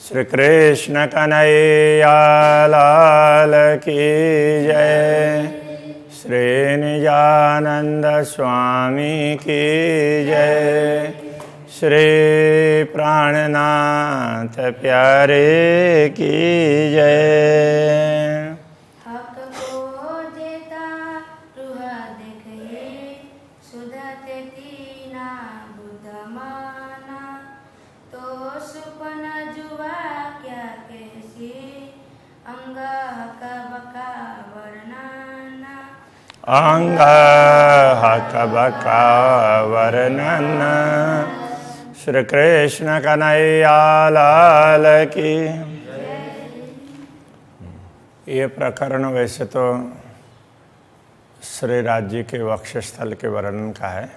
श्री कृष्ण कन्हैया लाल की जय। श्री निजानंद स्वामी की जय। श्री प्राणनाथ प्यारे की जय। अंग हक बका वर्णन। श्री कृष्ण कन्हैया लाल की। ये प्रकरण वैसे तो श्री राज्य के वक्षस्थल के वर्णन का है।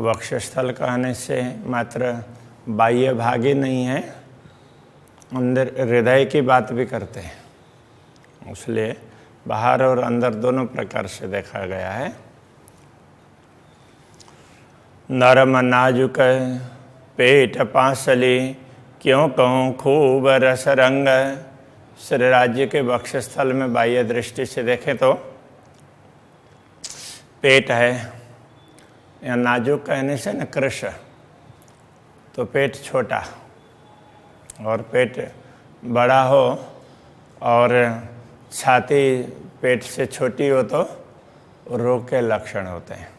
वक्षस्थल कहने से मात्र बाह्य भाग ही नहीं है, अंदर हृदय की बात भी करते हैं, इसलिए बाहर और अंदर दोनों प्रकार से देखा गया है। नरम नाजुक पेट पांसली, क्यों कहूँ खूब रस रंग। श्री राज्य के वक्षस्थल में बाह्य दृष्टि से देखें तो पेट है, या नाजुक कहने से न कृश, तो पेट छोटा, और पेट बड़ा हो और छाती पेट से छोटी हो तो रोग के लक्षण होते हैं।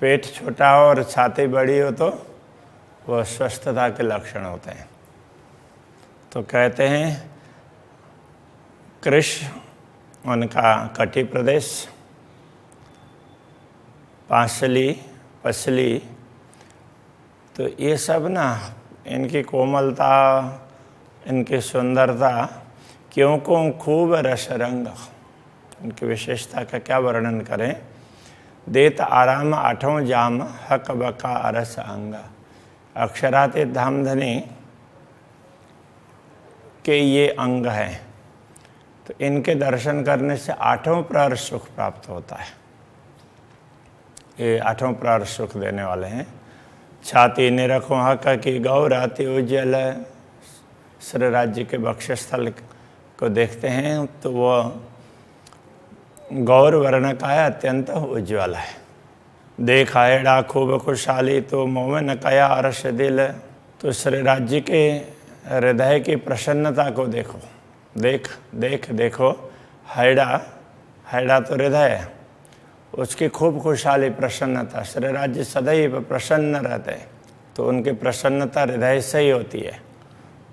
पेट छोटा हो और छाती बड़ी हो तो वह स्वस्थता के लक्षण होते हैं। तो कहते हैं कृश उनका कटी प्रदेश, पांसली पसली, तो ये सब ना इनकी कोमलता, इनकी सुंदरता, क्यों को खूब रस रंग, इनकी विशेषता का क्या वर्णन करें। देत आराम आठों जाम, हक बका अरस अंग। अक्षराते धामधनी के ये अंग हैं, तो इनके दर्शन करने से आठों प्रहर सुख प्राप्त होता है। ये आठों प्रहर सुख देने वाले हैं। छाती निरखों हक की गौराति उज्जवल। श्री राज्य के वक्षस्थल को देखते हैं तो वह गौर वर्ण का है, अत्यंत उज्ज्वल है। देखा एड़ा खूब खुशहाली, तो मोमिन कया अरश दिल। तो श्री राज्य के हृदय की प्रसन्नता को देखो, देखो। हैड़ा तो हृदय है, उसकी खूब खुशहाली प्रसन्नता। श्री राज्य सदैव प्रसन्न रहते हैं, तो उनकी प्रसन्नता हृदय से ही होती है।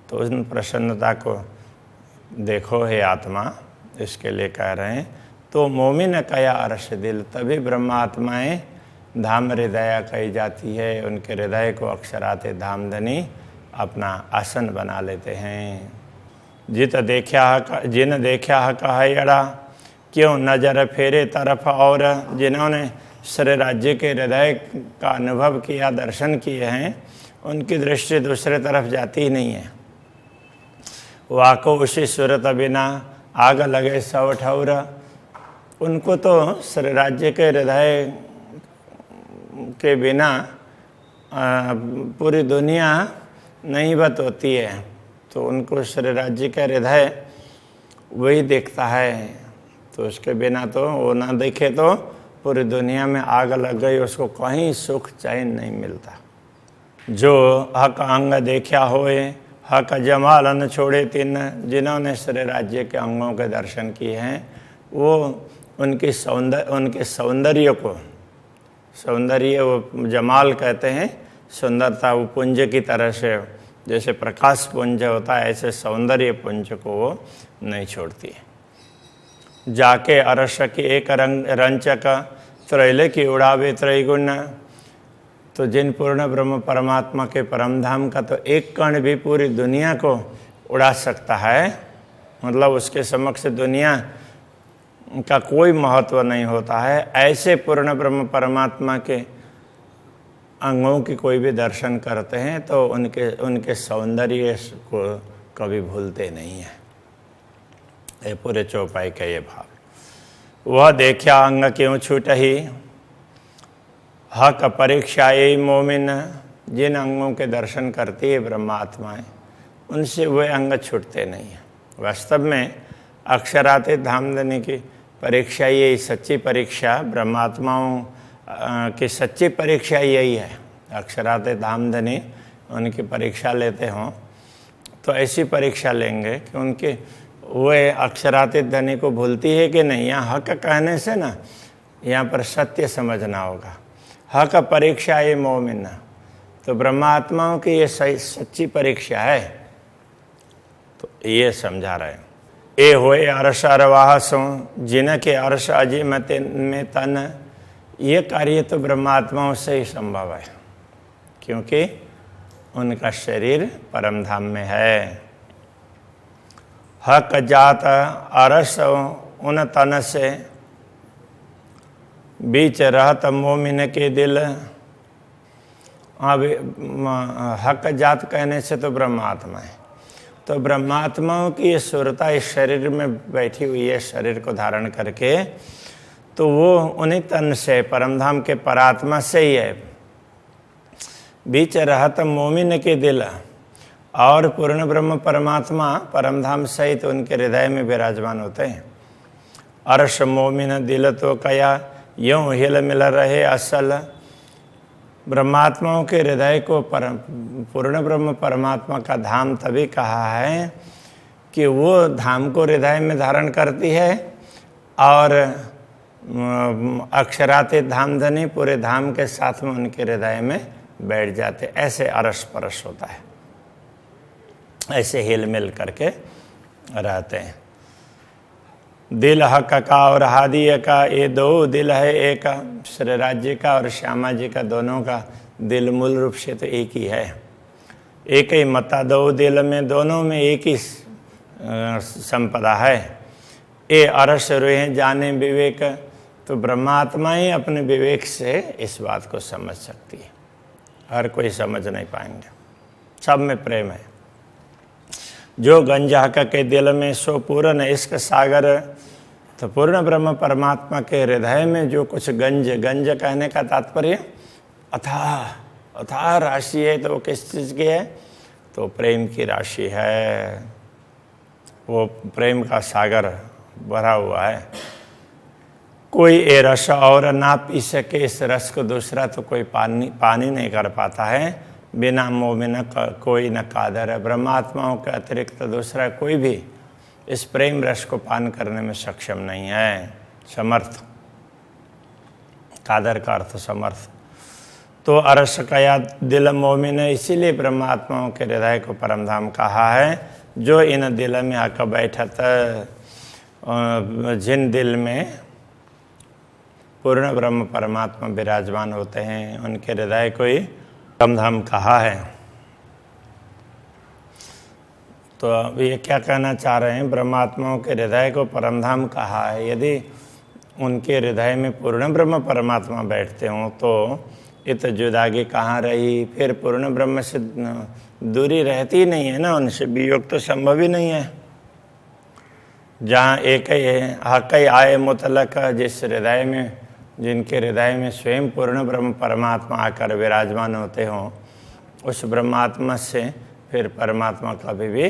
तो उन प्रसन्नता को देखो हे आत्मा, इसके लिए कह रहे हैं। तो मोमिन कया अरश दिल, तभी ब्रह्मात्माएं धाम हृदय कही जाती है। उनके हृदय को अक्षराते धामधनी अपना आसन बना लेते हैं। जिन देखा कहा यड़ा, क्यों नजर फेरे तरफ। और जिन्होंने श्री राज्य के हृदय का अनुभव किया, दर्शन किए हैं, उनकी दृष्टि दूसरे तरफ जाती ही नहीं है। वाको उसी सूरत बिना आग लगे सौ ठौर। उनको तो श्री राज्य के हृदय के बिना पूरी दुनिया नहीं बत होती है, तो उनको श्री राज्य का हृदय वही देखता है। तो उसके बिना तो वो ना देखे तो पूरी दुनिया में आग लग गई, उसको कहीं सुख चैन नहीं मिलता। जो हक अंग देखा होए, हक जमाल न छोड़े तिन। जिन्होंने श्री राज्य के अंगों के दर्शन किए हैं, वो उनके सौंदर्य को, सौंदर्य वो जमाल कहते हैं, सुंदरता, वो पुंज की तरह से जैसे प्रकाश पुंज होता है, ऐसे सौंदर्य पुंज को वो नहीं छोड़ती है। जाके अरश की एक रंचक, त्रैले की उड़ावे त्रैगुण। तो जिन पूर्ण ब्रह्म परमात्मा के परमधाम का तो एक कण भी पूरी दुनिया को उड़ा सकता है, मतलब उसके समक्ष दुनिया का कोई महत्व नहीं होता है। ऐसे पूर्ण ब्रह्म परमात्मा के अंगों की कोई भी दर्शन करते हैं तो उनके सौंदर्य को कभी भूलते नहीं हैं। ये पूरे चौपाई का ये भाव। वह देखा अंग क्यों छूट ही, हक परीक्षा ये मोमिन। जिन अंगों के दर्शन करती है ब्रह्मात्माएं, उनसे वे अंग छूटते नहीं हैं। वास्तव में अक्षरातीत धामधनी की परीक्षा, यही सच्ची परीक्षा, ब्रह्मात्माओं की सच्ची परीक्षा यही है। अक्षरातीत धामधनी उनकी परीक्षा लेते हों तो ऐसी परीक्षा लेंगे कि उनके वे अक्षरातीत धनी को भूलती है कि नहीं। यहाँ हक कहने से ना, यहाँ पर सत्य समझना होगा। हक परीक्षा ये मोमिन, तो ब्रह्मात्माओं की ये सच्ची परीक्षा है। तो ये समझा रहे हैं। ए होए अर्श अरवाहसों जिनके अर्श अजय मत में तन, ये कार्य तो ब्रह्मात्माओं से ही संभव है, क्योंकि उनका शरीर परम धाम में है। हक जात अरस उन तन से, बीच रहत मोमिन के दिल। अब हक जात कहने से तो ब्रह्मात्मा है, तो ब्रह्मात्माओं की ये सुरता इस शरीर में बैठी हुई है, शरीर को धारण करके, तो वो उन्हीं तन से, परमधाम के परात्मा से ही है। बीच रहत मोमिन के दिल, और पूर्ण ब्रह्म परमात्मा परमधाम सहित उनके हृदय में विराजमान होते हैं। अर्श मोमिन दिल तो कया यूं हिल मिल रहे असल। ब्रह्मात्माओं के हृदय को पूर्ण ब्रह्म परमात्मा का धाम तभी कहा है कि वो धाम को हृदय में धारण करती है, और अक्षरातीत धामधनी पूरे धाम के साथ में उनके हृदय में बैठ जाते। ऐसे अरस परस होता है, ऐसे हिल मिल करके रहते हैं। दिल हक का और हादिया का, ये दो दिल है एक। श्री राज्य का और श्यामा जी का दोनों का दिल मूल रूप से तो एक ही है। एक ही मता, दो दिल में, दोनों में एक ही संपदा है। ये अरस रोहे जाने विवेक, तो ब्रह्मात्मा ही अपने विवेक से इस बात को समझ सकती है, हर कोई समझ नहीं पाएंगे। सब में प्रेम है। जो गंज हक के दिल में सो पूर्ण इश्क सागर, तो पूर्ण ब्रह्म परमात्मा के हृदय में जो कुछ गंज, गंज कहने का तात्पर्य अथाह अथाह राशि है, तो वो किस चीज़ की है? तो प्रेम की राशि है। वो प्रेम का सागर भरा हुआ है। कोई ये रस और ना पी सके, इस रस को दूसरा तो कोई पानी नहीं कर पाता है। बिना मोमिन कोई न कादर है। ब्रह्मात्माओं के अतिरिक्त दूसरा कोई भी इस प्रेम रस को पान करने में सक्षम नहीं है। समर्थ, कादर का अर्थ समर्थ। तो अरस कया दिल मोमिन, इसीलिए ब्रह्मात्माओं के हृदय को परमधाम कहा है। जो इन दिल में आकर बैठत, जिन दिल में पूर्ण ब्रह्म परमात्मा विराजमान होते हैं, उनके हृदय को ही परमधाम कहा है। तो अब ये क्या कहना चाह रहे हैं? ब्रह्मात्माओं के हृदय को परमधाम कहा है। यदि उनके हृदय में पूर्ण ब्रह्म परमात्मा बैठते हों तो इत जुदागी कहाँ रही? फिर पूर्ण ब्रह्म से दूरी रहती नहीं है ना, उनसे वियोग तो संभव ही नहीं है। जहाँ एक ही है, हक ही आए मुतलक, जिस हृदय में, जिनके हृदय में स्वयं पूर्ण ब्रह्म परमात्मा आकर विराजमान होते हों, उस ब्रह्मात्मा से फिर परमात्मा कभी भी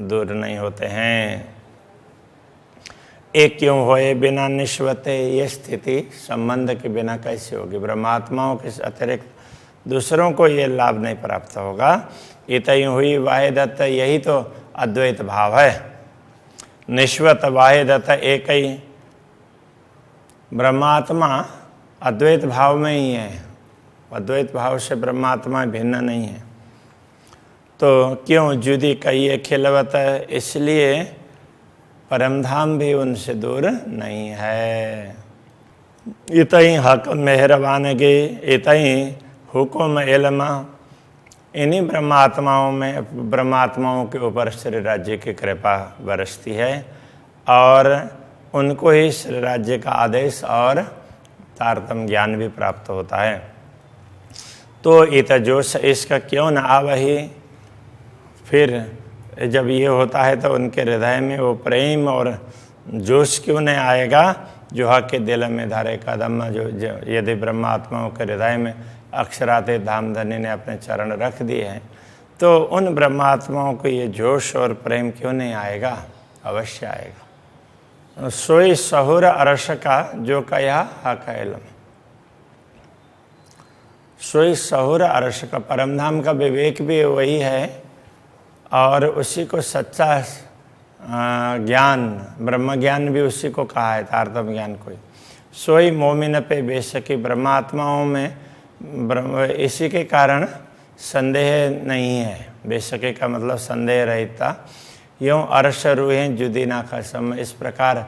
दूर नहीं होते हैं। एक क्यों होए बिना निश्वते, ये स्थिति संबंध के बिना कैसे होगी? ब्रह्मात्माओं के अतिरिक्त दूसरों को ये लाभ नहीं प्राप्त होगा। इतई हुई वाहिदत, यही तो अद्वैत भाव है। निश्वत वाहिदत एक ही, ब्रह्मात्मा अद्वैत भाव में ही है। अद्वैत भाव से ब्रह्मात्मा भिन्न नहीं है। तो क्यों जुदी कहिए खिलवत, इसलिए परमधाम भी उनसे दूर नहीं है। इतई हक मेहरबान गे, इतई हुकुम इल्मा, इन्हीं ब्रह्मात्माओं के ऊपर श्री राज्य की कृपा बरसती है, और उनको ही श्री राज्य का आदेश और तारतम ज्ञान भी प्राप्त होता है। तो इत जोश इसका क्यों न आवही, फिर जब ये होता है तो उनके हृदय में वो प्रेम और जोश क्यों नहीं आएगा? जुहा के दिल में धारे कदम, जो यदि ब्रह्मात्माओं के हृदय में अक्षराते धामधनी ने अपने चरण रख दिए हैं, तो उन ब्रह्मात्माओं को ये जोश और प्रेम क्यों नहीं आएगा? अवश्य आएगा। सोई सहुर अरस का जो कया हा कैलम, सोई सहुर अरस का, परमधाम का विवेक भी वही है और उसी को सच्चा ज्ञान, ब्रह्म ज्ञान भी उसी को कहा है, तारतम ज्ञान कोई। सोई मोमिन पे बेशकी, ब्रह्मात्माओं में ब्रह्म, इसी के कारण संदेह नहीं है। बेशकी का मतलब संदेह रहिता। यूँ अर्श रूहें जुदी ना खसम, इस प्रकार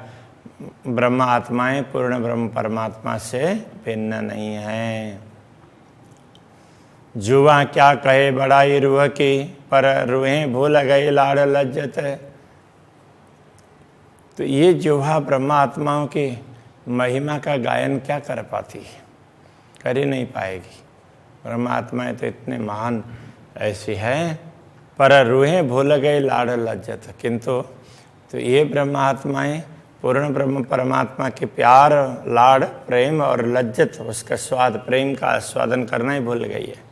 ब्रह्म आत्माएं पूर्ण ब्रह्म परमात्मा से भिन्न नहीं हैं। जुआ क्या कहे बड़ाई रूह की, पर रूहें भूल गई लाड़ लज्जत। तो ये जुहा ब्रह्म आत्माओं की महिमा का गायन क्या कर पाती है? कर ही नहीं पाएगी। ब्रह्म आत्माएं तो इतने महान ऐसी हैं, पर रूहें भूल गई लाड़ लज्जत। किंतु तो ये ब्रह्म आत्माएं पूर्ण ब्रह्म परमात्मा के प्यार, लाड़, प्रेम और लज्जत, उसका स्वाद, प्रेम का आस्वादन करना ही भूल गई है।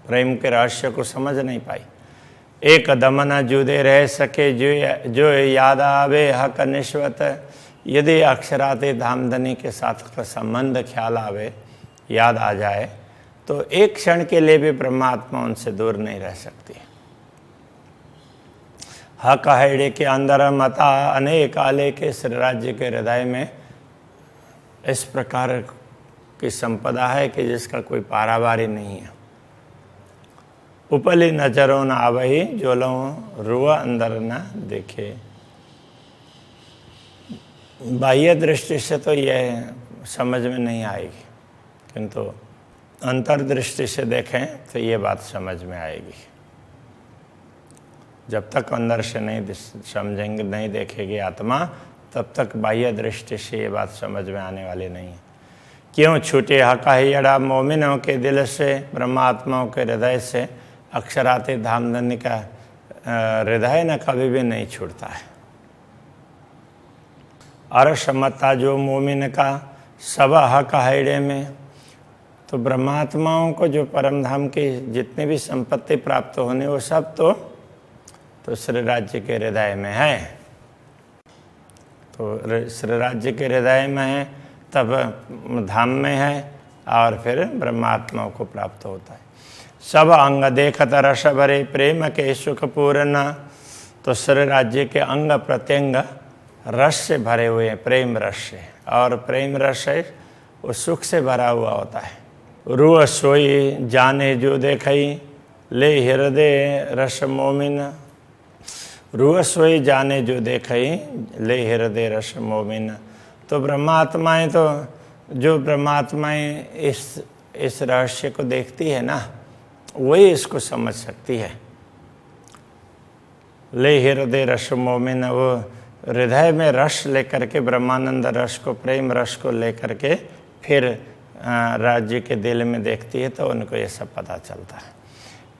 प्रेम के रहस्य को समझ नहीं पाई। एक दम न जुदे रह सके जो याद आवे हक निश्वत, यदि अक्षराते धामधनी के साथ का संबंध ख्याल आवे, याद आ जाए, तो एक क्षण के लिए भी ब्रह्मात्मा उनसे दूर नहीं रह सकती। हक हैड़े के अंदर मता अनेक आले के श्री राज्य के हृदय में इस प्रकार की संपदा है कि जिसका कोई पारावारी नहीं है। उपली नजरों न आवही जोलों रुआ अंदर न देखे। बाह्य दृष्टि से तो यह समझ में नहीं आएगी, किंतु अंतर्दृष्टि से देखें तो ये बात समझ में आएगी। जब तक अंदर से नहीं समझेंगे, नहीं देखेगी आत्मा, तब तक बाह्य दृष्टि से ये बात समझ में आने वाली नहीं है। क्यों छूटे हकाहियड़ा मोमिनों के दिल से, ब्रह्मात्माओं के हृदय से अक्षराते धामधनी का हृदय न कभी भी नहीं छूटता है। अरसमता जो मोमिन का सब हक हैड़े में, तो ब्रह्मात्माओं को जो परमधाम की जितनी भी संपत्ति प्राप्त होने, वो सब तो श्री राज्य के हृदय में है। तो श्री राज्य के हृदय में है, तब धाम में है, और फिर ब्रह्मात्माओं को प्राप्त होता है। सब अंग देखत रस भरे प्रेम के सुख पूर्ण, तो श्री राज्य के अंग प्रत्यंग रस से भरे हुए हैं, प्रेम रस से, और प्रेम रस है वो सुख से भरा हुआ होता है। रूह सोई जाने जो देखई ले हृदय रस मोमिन, रूह सोई जाने जो देखई ले हृदय रस मोमिन। तो ब्रह्मात्माएं, तो जो ब्रह्मात्माएं इस रहस्य को देखती है ना, वही इसको समझ सकती है। ले हृदय रस मोमिन, वो हृदय में रस लेकर के, ब्रह्मानंद रस को, प्रेम रस को लेकर के फिर राज्य के दिल में देखती है, तो उनको ये सब पता चलता है।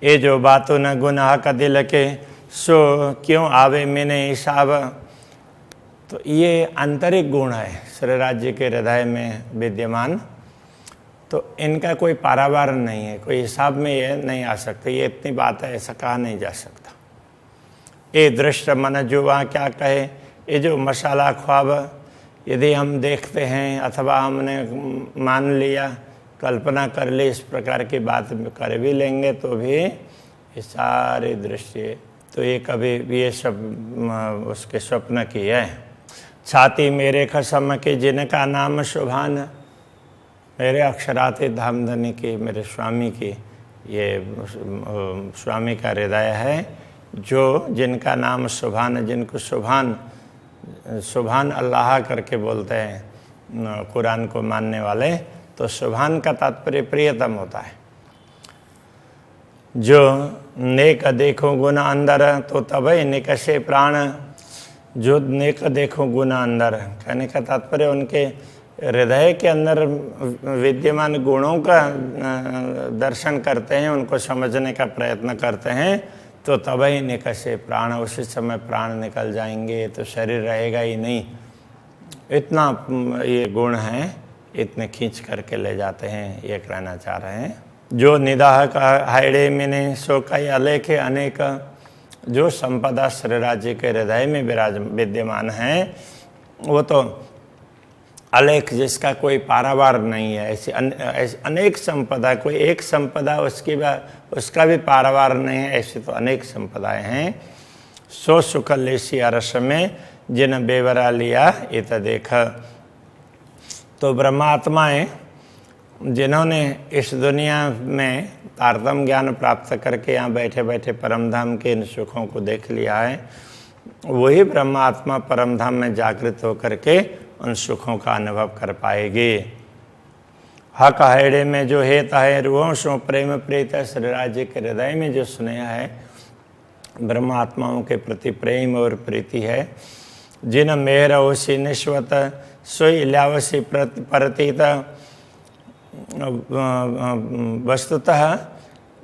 ये जो बातों न गुनाह का दिल के, सो क्यों आवे मैंने हिसाब। तो ये आंतरिक गुण है श्री राज्य के हृदय में विद्यमान, तो इनका कोई पारावार नहीं है, कोई हिसाब में ये नहीं आ सकते। ये इतनी बात है, ऐसा कहा नहीं जा सकता। ये दृष्ट मन जुआ क्या कहे, ये जो मसाला ख्वाब यदि हम देखते हैं, अथवा हमने मान लिया, कल्पना कर ली, इस प्रकार की बात कर भी लेंगे, तो भी ये सारी दृष्टि, तो ये कभी भी ये सब उसके स्वप्न की है। छाती मेरे खसम के जिनका नाम शुभान, मेरे अक्षराते धामधनी की, मेरे स्वामी की, ये स्वामी का हृदय है, जो जिनका नाम सुभान, जिनको सुभान सुभान अल्लाह करके बोलते हैं कुरान को मानने वाले, तो सुभान का तात्पर्य प्रियतम होता है। जो नेक देखो गुना अंदर, तो तभी निकसे प्राण, जो नेक देखो गुना अंदर, कहने का तात्पर्य उनके हृदय के अंदर विद्यमान गुणों का दर्शन करते हैं, उनको समझने का प्रयत्न करते हैं, तो तभी निकसे प्राण, उसी समय प्राण निकल जाएंगे, तो शरीर रहेगा ही नहीं। इतना ये गुण हैं, इतने खींच करके ले जाते हैं, ये कहना चाह रहे हैं। जो निदाह का हाइडे मिने सो कई अलेखे अनेक, जो संपदा श्री राज्य के हृदय में विद्यमान है वो तो अलेख, जिसका कोई पारावार नहीं है। ऐसी अनेक संपदा, कोई एक संपदा उसका भी पारावार नहीं है, ऐसी तो अनेक संपदाएं हैं। सो सुख लेसी अरस में जिन बेवरा लिया इत देख। तो ब्रह्मात्माएं जिन्होंने इस दुनिया में तारतम ज्ञान प्राप्त करके यहाँ बैठे बैठे परमधाम के इन सुखों को देख लिया है, वही ब्रह्मात्मा परमधाम में जागृत होकर के उन सुखों का अनुभव कर पाएगी। हक हैड़े में जो हेत है रूहों सो प्रेम प्रीत, श्री राज्य के हृदय में जो स्नेह है, ब्रह्मात्माओं के प्रति प्रेम और प्रीति है। जिन मेहर ओसी निश्वत सोई ल्यावसी प्रतीत, वस्तुतः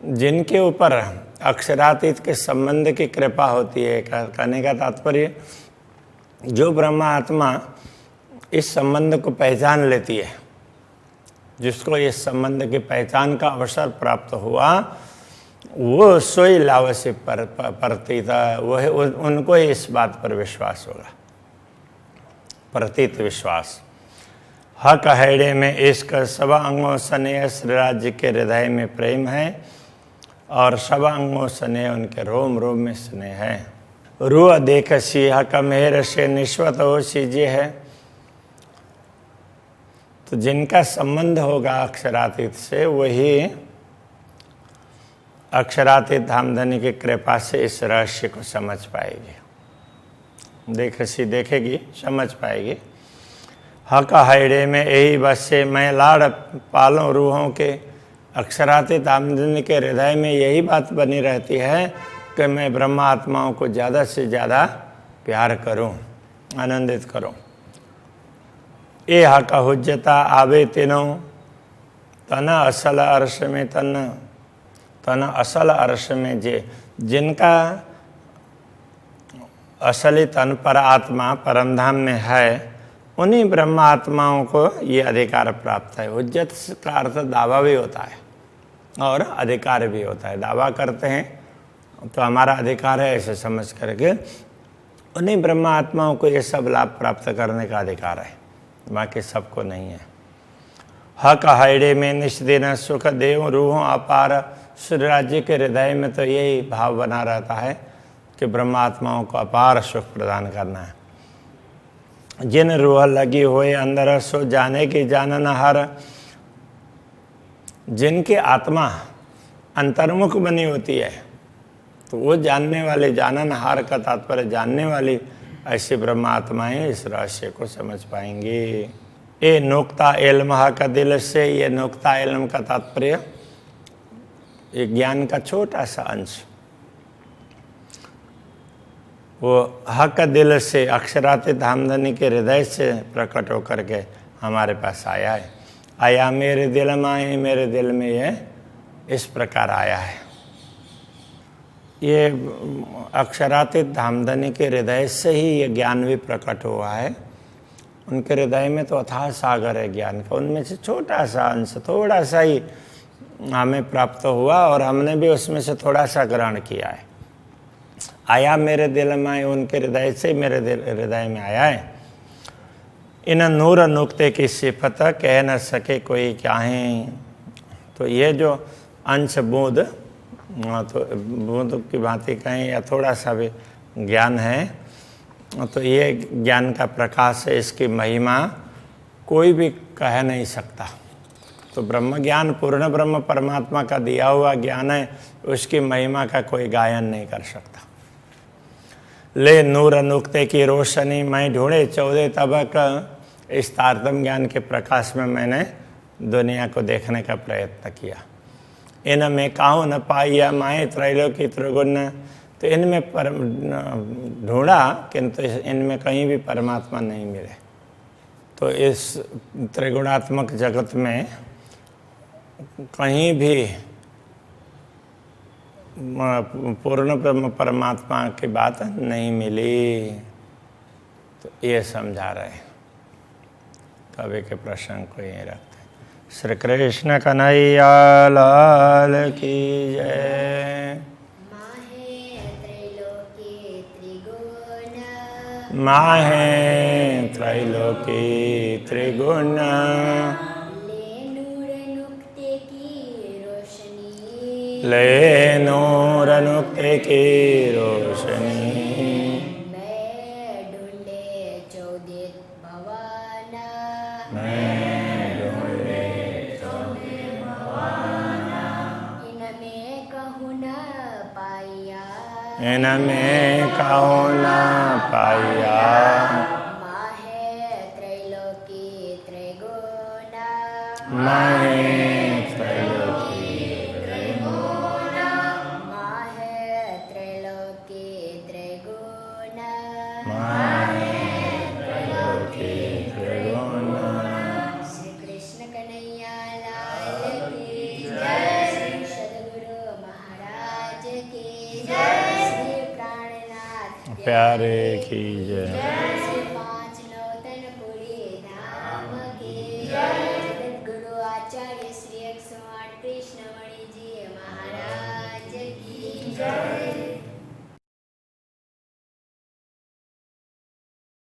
जिनके ऊपर अक्षरातीत के संबंध की कृपा होती है, कहने का तात्पर्य जो ब्रह्मात्मा इस संबंध को पहचान लेती है, जिसको इस संबंध की पहचान का अवसर प्राप्त हुआ, वो सोई लावसी प्रतीत, वह उनको ही इस बात पर विश्वास होगा, प्रतीत विश्वास। हक हैड़े में इश्क, सब अंगों स्नेह श्री राज्य के हृदय में प्रेम है, और सब अंगों स्नेह उनके रोम रोम में स्नेह है। रूह देख सी हक मेहर से निश्वत हो सीजे है। तो जिनका संबंध होगा अक्षरातीत से, वही अक्षरातीत धामधनी की कृपा से इस रहस्य को समझ पाएगी। देखेगी, समझ पाएगी। हक हाइडे में यही बसे मैं लाड़ पालों रूहों के, अक्षरातीत धामधनी के हृदय में यही बात बनी रहती है कि मैं ब्रह्मात्माओं को ज़्यादा से ज़्यादा प्यार करूं, आनंदित करूं। ए हक हुज्जता आवे तिनो तन असल अर्श में, तन असल अर्श में जिनका असली तन पर आत्मा परमधाम में है, उन्हीं ब्रह्म आत्माओं को ये अधिकार प्राप्त है। हुज्जत का अर्थ दावा भी होता है और अधिकार भी होता है। दावा करते हैं तो हमारा अधिकार है ऐसे समझ करके, उन्हीं ब्रह्म आत्माओं को ये सब लाभ प्राप्त करने का अधिकार है, बाकी सबको नहीं है। हक हाइडे में निष्दिन सुख देव रूहों अपार, श्री राज्य के हृदय में तो यही भाव बना रहता है कि ब्रह्मात्माओं को अपार सुख प्रदान करना है। जिन रूह लगी हुए अंदर सो जाने की जानन हर, जिनकी आत्मा अंतर्मुख बनी होती है तो वो जानने वाले, जानन हार का तात्पर्य जानने वाली ऐसी ब्रह्मात्माएं इस रहस्य को समझ पाएंगी। ये नोक्ता इल्म का दिल से, ये नोक्ता इल्म का तात्पर्य ये ज्ञान का छोटा सा अंश, वो हक दिल से अक्षरातीत धामधनी के हृदय से प्रकट होकर के हमारे पास आया है। आया मेरे दिल में, आए मेरे दिल में, ये इस प्रकार आया है। ये अक्षरातीत धामधनी के हृदय से ही ये ज्ञान भी प्रकट हुआ है। उनके हृदय में तो अथाह सागर है ज्ञान का, उनमें से छोटा सा अंश, थोड़ा सा ही हमें प्राप्त हुआ और हमने भी उसमें से थोड़ा सा ग्रहण किया है। आया मेरे दिल में, उनके हृदय से मेरे हृदय में आया है। इन नूर नुक्ते की सिफत कह न सके कोई क्या है। तो ये जो अंश बूंद, तो बूंद की भांति कहें या थोड़ा सा भी ज्ञान है, तो ये ज्ञान का प्रकाश है, इसकी महिमा कोई भी कह नहीं सकता। तो ब्रह्म ज्ञान पूर्ण ब्रह्म परमात्मा का दिया हुआ ज्ञान है, उसकी महिमा का कोई गायन नहीं कर सकता। ले नूर नुक्ते की रोशनी मैं ढूंढे 14 तबक, इस तारतम ज्ञान के प्रकाश में मैंने दुनिया को देखने का प्रयत्न किया। इनमें काहू न पाइया माए त्रैलोकी त्रिगुण, तो इनमें ढूंढा किंतु इनमें कहीं भी परमात्मा नहीं मिले। तो इस त्रिगुणात्मक जगत में कहीं भी पूर्ण ब्रह्म परमात्मा की बात नहीं मिली। तो ये समझा रहे हैं। कवि के प्रसंग को यहीं रखते हैं। श्री कृष्ण कन्हैया लाल की जय। माहे त्रैलोकी त्रिगुण ले नूर नुक्ते की रोशनी। इनमें कहूँ न पाया। माहे त्रैलोकी त्रिगुण माहे त्रैलोकी त्रिगुण माहे त्रैलोकी त्रिगुण माहे त्रैलोकी त्रिगुण। श्री कृष्ण कन्हैया लाल की जय। श्री सद्गुरु महाराज की जय। प्यारे की जय।